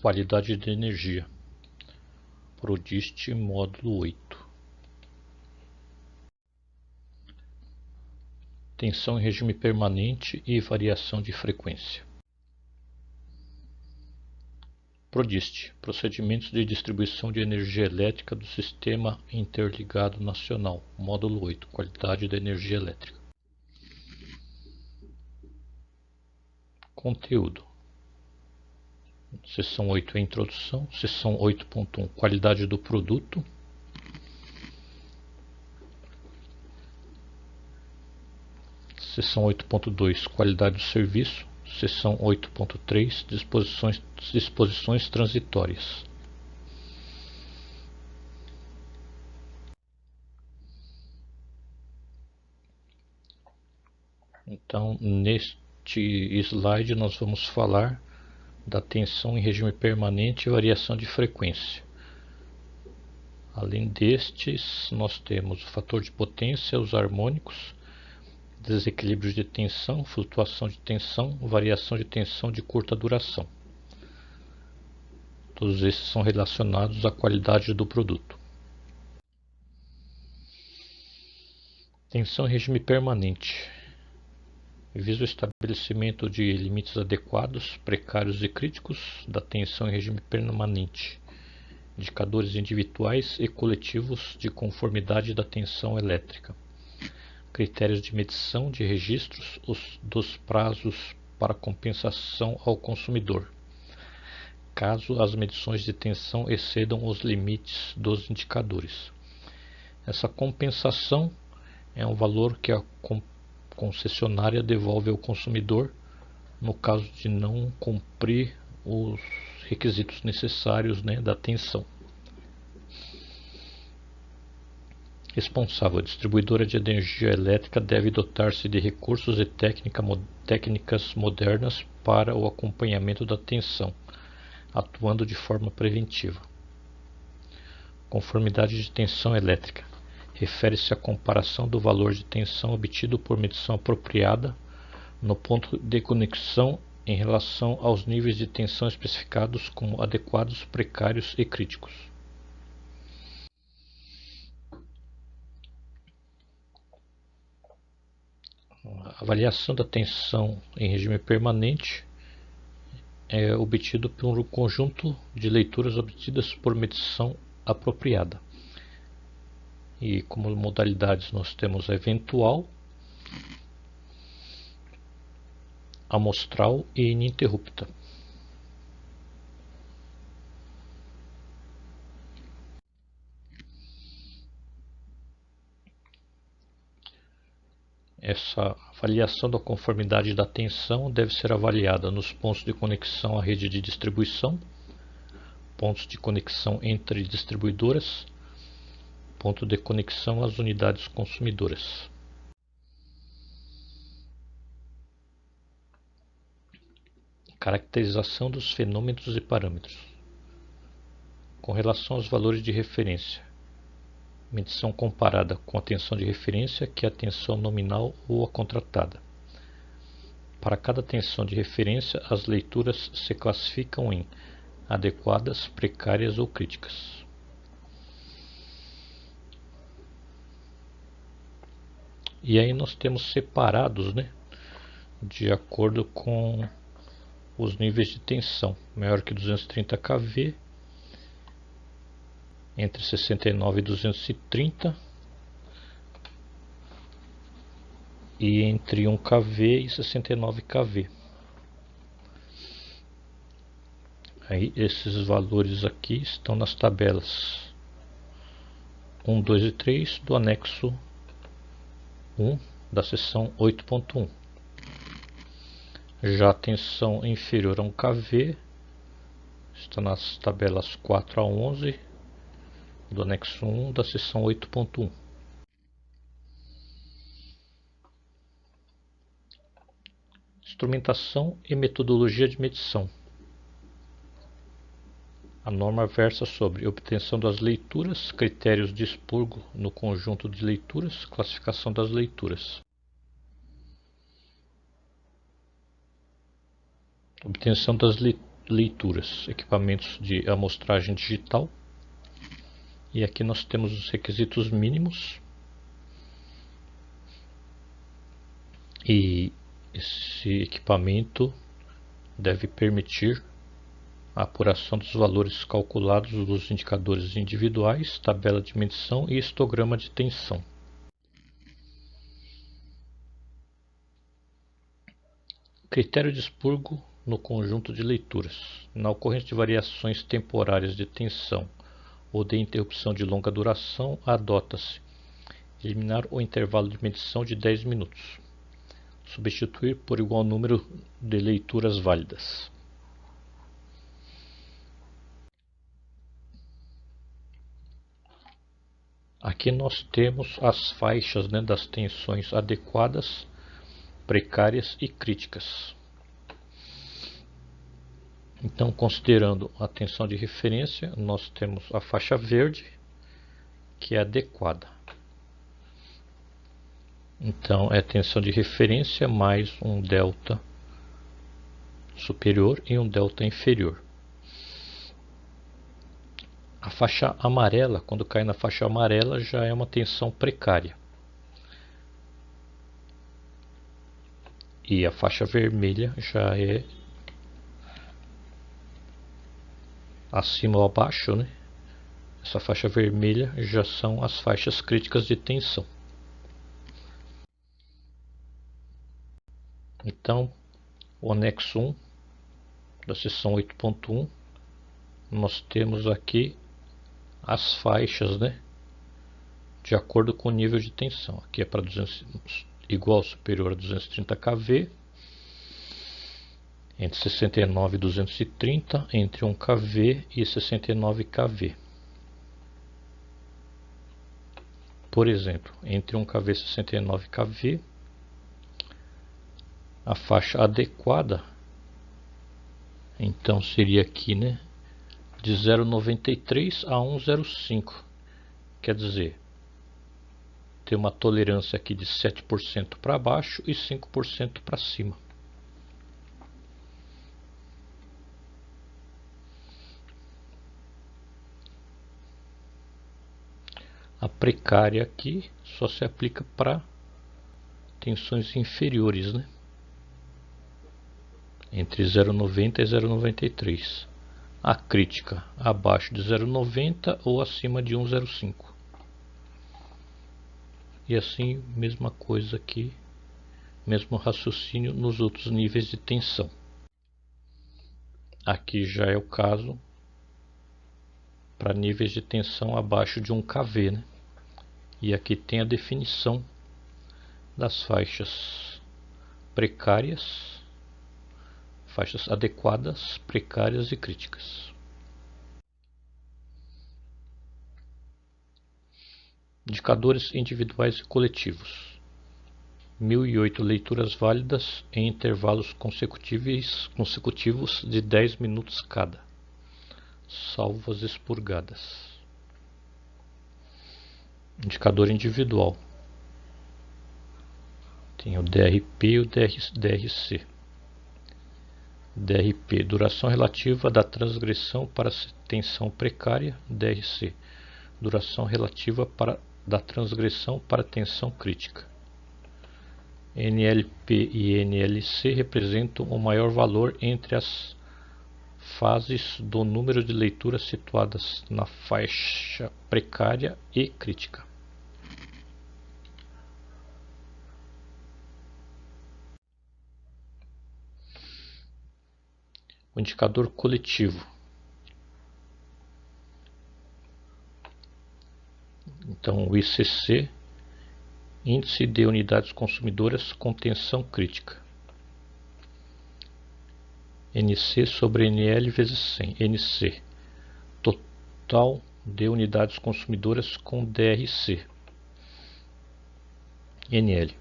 Qualidade de energia. Prodist módulo 8. Tensão em regime permanente e variação de frequência. Prodist, procedimentos de distribuição de energia elétrica do Sistema Interligado Nacional, módulo 8, qualidade da energia elétrica. Conteúdo. Seção 8 é introdução, seção 8.1, qualidade do produto. Seção 8.2, qualidade do serviço. Seção 8.3, disposições transitórias. Então, neste slide nós vamos falar da tensão em regime permanente e variação de frequência. Além destes, nós temos o fator de potência, os harmônicos, desequilíbrios de tensão, flutuação de tensão, variação de tensão de curta duração. Todos esses são relacionados à qualidade do produto. Tensão em regime permanente. Visa o estabelecimento de limites adequados, precários e críticos da tensão em regime permanente, indicadores individuais e coletivos de conformidade da tensão elétrica, critérios de medição de registros dos prazos para compensação ao consumidor, caso as medições de tensão excedam os limites dos indicadores. Essa compensação é um valor que a concessionária devolve ao consumidor no caso de não cumprir os requisitos necessários, da tensão. Responsável. A distribuidora de energia elétrica deve dotar-se de recursos e técnicas modernas para o acompanhamento da tensão, atuando de forma preventiva. Conformidade de tensão elétrica. Refere-se à comparação do valor de tensão obtido por medição apropriada no ponto de conexão em relação aos níveis de tensão especificados como adequados, precários e críticos. A avaliação da tensão em regime permanente é obtido por um conjunto de leituras obtidas por medição apropriada. E como modalidades nós temos a eventual, amostral e ininterrupta. Essa avaliação da conformidade da tensão deve ser avaliada nos pontos de conexão à rede de distribuição, pontos de conexão entre distribuidoras, ponto de conexão às unidades consumidoras. Caracterização dos fenômenos e parâmetros. Com relação aos valores de referência, medição comparada com a tensão de referência, que é a tensão nominal ou a contratada. Para cada tensão de referência, as leituras se classificam em adequadas, precárias ou críticas. E aí nós temos separados, de acordo com os níveis de tensão, maior que 230 kV, entre 69 e 230 e entre 1 kV e 69 kV. Aí esses valores aqui estão nas tabelas 1, 2 e 3 do anexo 1 da seção 8.1. Já a tensão inferior a 1 kV está nas tabelas 4 a 11 do anexo 1 da seção 8.1. Instrumentação e metodologia de medição. A norma versa sobre obtenção das leituras, critérios de expurgo no conjunto de leituras, classificação das leituras. Obtenção das leituras, equipamentos de amostragem digital. E aqui nós temos os requisitos mínimos. E esse equipamento deve permitir a apuração dos valores calculados dos indicadores individuais, tabela de medição e histograma de tensão. Critério de expurgo no conjunto de leituras. Na ocorrência de variações temporárias de tensão ou de interrupção de longa duração, adota-se eliminar o intervalo de medição de 10 minutos. Substituir por igual número de leituras válidas. Aqui nós temos as faixas, das tensões adequadas, precárias e críticas. Então, considerando a tensão de referência, nós temos a faixa verde, que é adequada. Então, é tensão de referência mais um delta superior e um delta inferior. A faixa amarela, quando cai na faixa amarela, já é uma tensão precária. E a faixa vermelha já é acima ou abaixo, Essa faixa vermelha já são as faixas críticas de tensão. Então, o anexo 1 da seção 8.1, nós temos aqui as faixas, de acordo com o nível de tensão. Aqui é para igual ou superior a 230 kV, entre 69 e 230, entre 1 kV e 69 kV. Por exemplo, entre 1 kV e 69 kV, a faixa adequada, então seria aqui, de 0,93 a 1,05. Quer dizer, tem uma tolerância aqui de 7% para baixo e 5% para cima. A precária aqui só se aplica para tensões inferiores, entre 0,90 e 0,93. A crítica abaixo de 0,90 ou acima de 1,05. E assim, mesma coisa aqui, mesmo raciocínio nos outros níveis de tensão. Aqui já é o caso para níveis de tensão abaixo de 1 kV, E aqui tem a definição das faixas precárias, faixas adequadas, precárias e críticas. Indicadores individuais e coletivos. 1008 leituras válidas em intervalos consecutivos de 10 minutos cada, salvo as expurgadas. Indicador individual. Tem o DRP e o DRC. DRP, duração relativa da transgressão para tensão precária. DRC, duração relativa da transgressão para tensão crítica. NLP e NLC representam o maior valor entre as fases do número de leituras situadas na faixa precária e crítica. O indicador coletivo. Então, o ICC, Índice de Unidades Consumidoras com Tensão Crítica. NC sobre NL vezes 100. NC, total de unidades consumidoras com DRC. NL,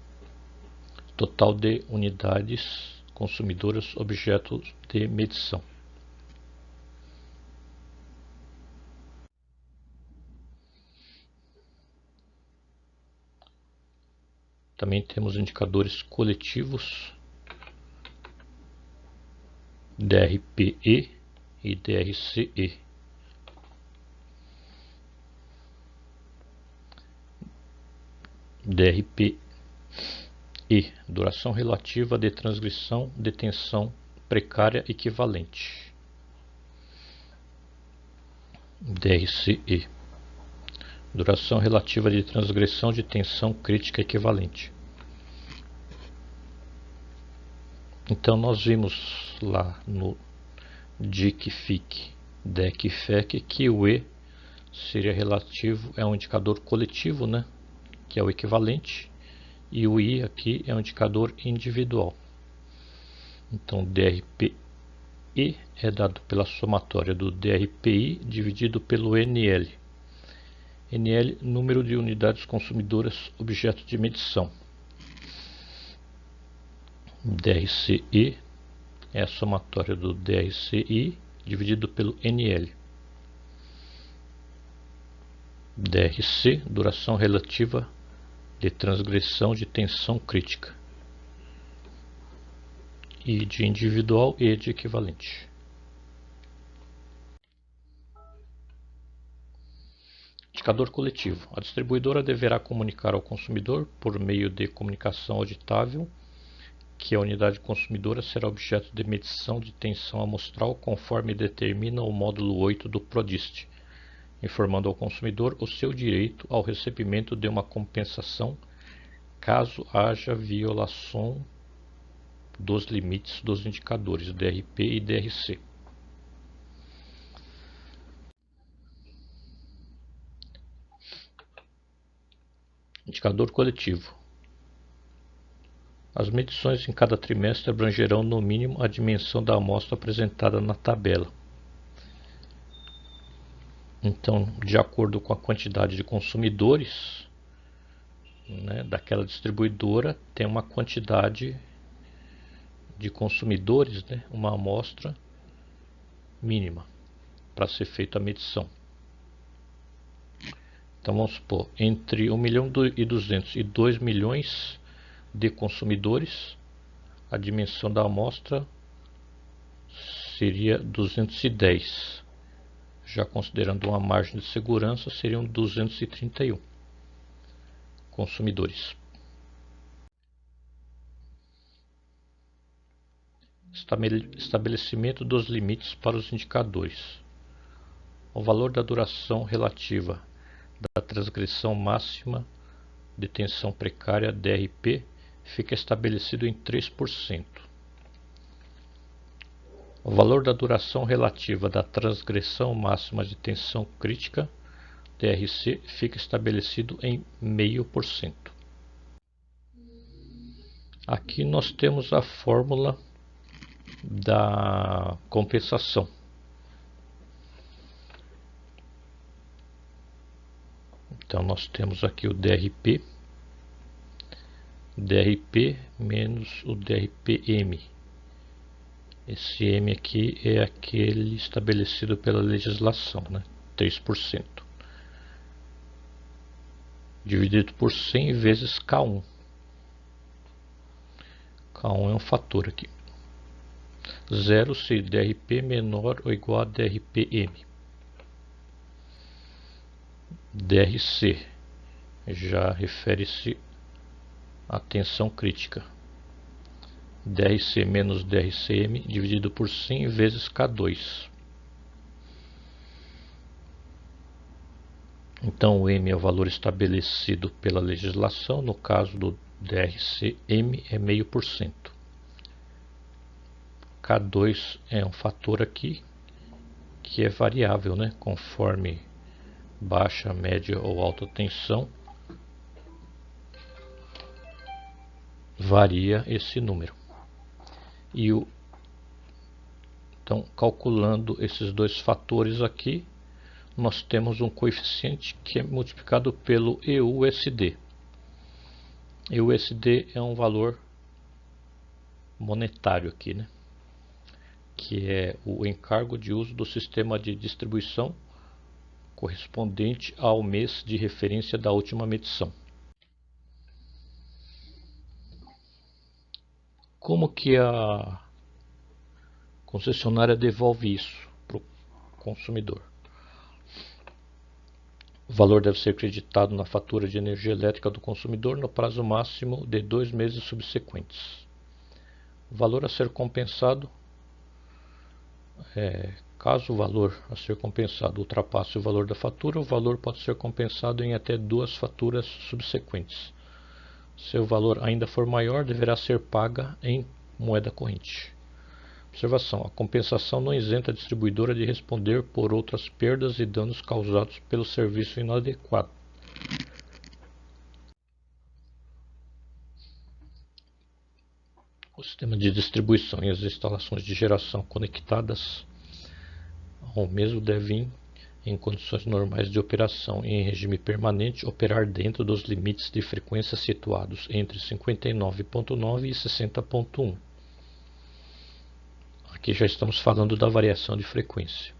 total de unidades consumidoras objeto de medição. Também temos indicadores coletivos, DRPE, e DRCE. DRPE, duração relativa de transgressão de tensão precária equivalente. DRCE, duração relativa de transgressão de tensão crítica equivalente. Então nós vimos lá no DIC-FIC, DEC-FEC, que o E seria relativo, é um indicador coletivo, né, que é o equivalente, e o I aqui é um indicador individual. Então DRPE é dado pela somatória do DRPI dividido pelo NL. NL, número de unidades consumidoras objeto de medição. DRCE é a somatória do DRCI dividido pelo NL. DRC, duração relativa de transgressão de tensão crítica. I de individual e de equivalente. Indicador coletivo. A distribuidora deverá comunicar ao consumidor, por meio de comunicação auditável, que a unidade consumidora será objeto de medição de tensão amostral conforme determina o módulo 8 do PRODIST, informando ao consumidor o seu direito ao recebimento de uma compensação caso haja violação dos limites dos indicadores DRP e DRC. Indicador coletivo. As medições em cada trimestre abrangerão no mínimo a dimensão da amostra apresentada na tabela. Então, de acordo com a quantidade de consumidores, né, daquela distribuidora, tem uma quantidade de consumidores, né, uma amostra mínima para ser feita a medição. Então vamos supor, entre 1.200.000 e 2 milhões de consumidores, a dimensão da amostra seria 210. Já considerando uma margem de segurança, seriam 231 consumidores. Estabelecimento dos limites para os indicadores. O valor da duração relativa da transgressão máxima de tensão precária DRP fica estabelecido em 3%. O valor da duração relativa da transgressão máxima de tensão crítica DRC fica estabelecido em 0,5%. Aqui nós temos a fórmula da compensação. Então nós temos aqui o DRP menos o DRPM. Esse M aqui é aquele estabelecido pela legislação, né? 3%. Dividido por 100 vezes K1. K1 é um fator aqui. 0 se DRP menor ou igual a DRPM. DRC já refere-se à tensão crítica. DRC menos DRCM dividido por 100 vezes K2. Então o M é o valor estabelecido pela legislação, no caso do DRCM é 0,5%. K2 é um fator aqui que é variável, né? Conforme baixa, média ou alta tensão, varia esse número. Então, calculando esses dois fatores aqui, nós temos um coeficiente que é multiplicado pelo EUSD. EUSD é um valor monetário aqui, né? Que é o encargo de uso do sistema de distribuição correspondente ao mês de referência da última medição. Como que a concessionária devolve isso para o consumidor. O valor deve ser creditado na fatura de energia elétrica do consumidor no prazo máximo de 2 meses subsequentes. O valor a ser compensado, caso o valor a ser compensado ultrapasse o valor da fatura, o valor pode ser compensado em até 2 faturas subsequentes. Se o valor ainda for maior, deverá ser paga em moeda corrente. Observação: a compensação não isenta a distribuidora de responder por outras perdas e danos causados pelo serviço inadequado. O sistema de distribuição e as instalações de geração conectadas ao mesmo devem, em condições normais de operação e em regime permanente, operar dentro dos limites de frequência situados entre 59.9 e 60.1. Aqui já estamos falando da variação de frequência.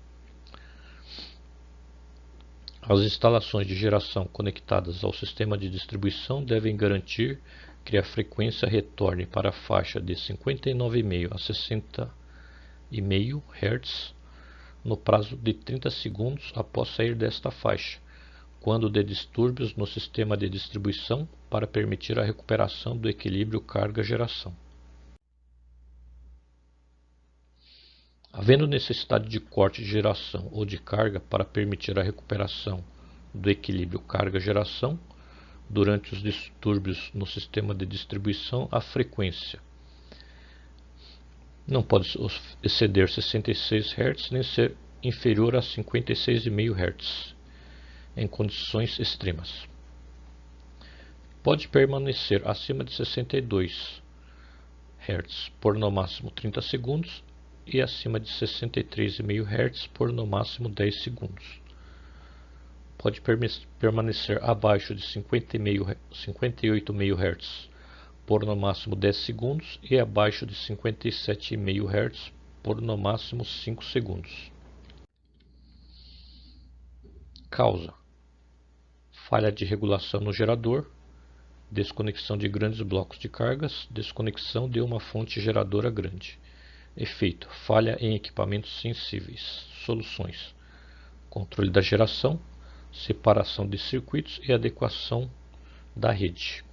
As instalações de geração conectadas ao sistema de distribuição devem garantir que a frequência retorne para a faixa de 59,5 a 60,5 Hz no prazo de 30 segundos após sair desta faixa, quando de distúrbios no sistema de distribuição, para permitir a recuperação do equilíbrio carga-geração. Havendo necessidade de corte de geração ou de carga para permitir a recuperação do equilíbrio carga-geração, durante os distúrbios no sistema de distribuição, a frequência não pode exceder 66 Hz nem ser inferior a 56,5 Hz, em condições extremas. Pode permanecer acima de 62 Hz por no máximo 30 segundos e acima de 63,5 Hz por no máximo 10 segundos. Pode permanecer abaixo de 58,5 Hz por no máximo 10 segundos e abaixo de 57,5 Hz por no máximo 5 segundos. Causa: falha de regulação no gerador, desconexão de grandes blocos de cargas, desconexão de uma fonte geradora grande. Efeito: falha em equipamentos sensíveis. Soluções: controle da geração, separação de circuitos e adequação da rede.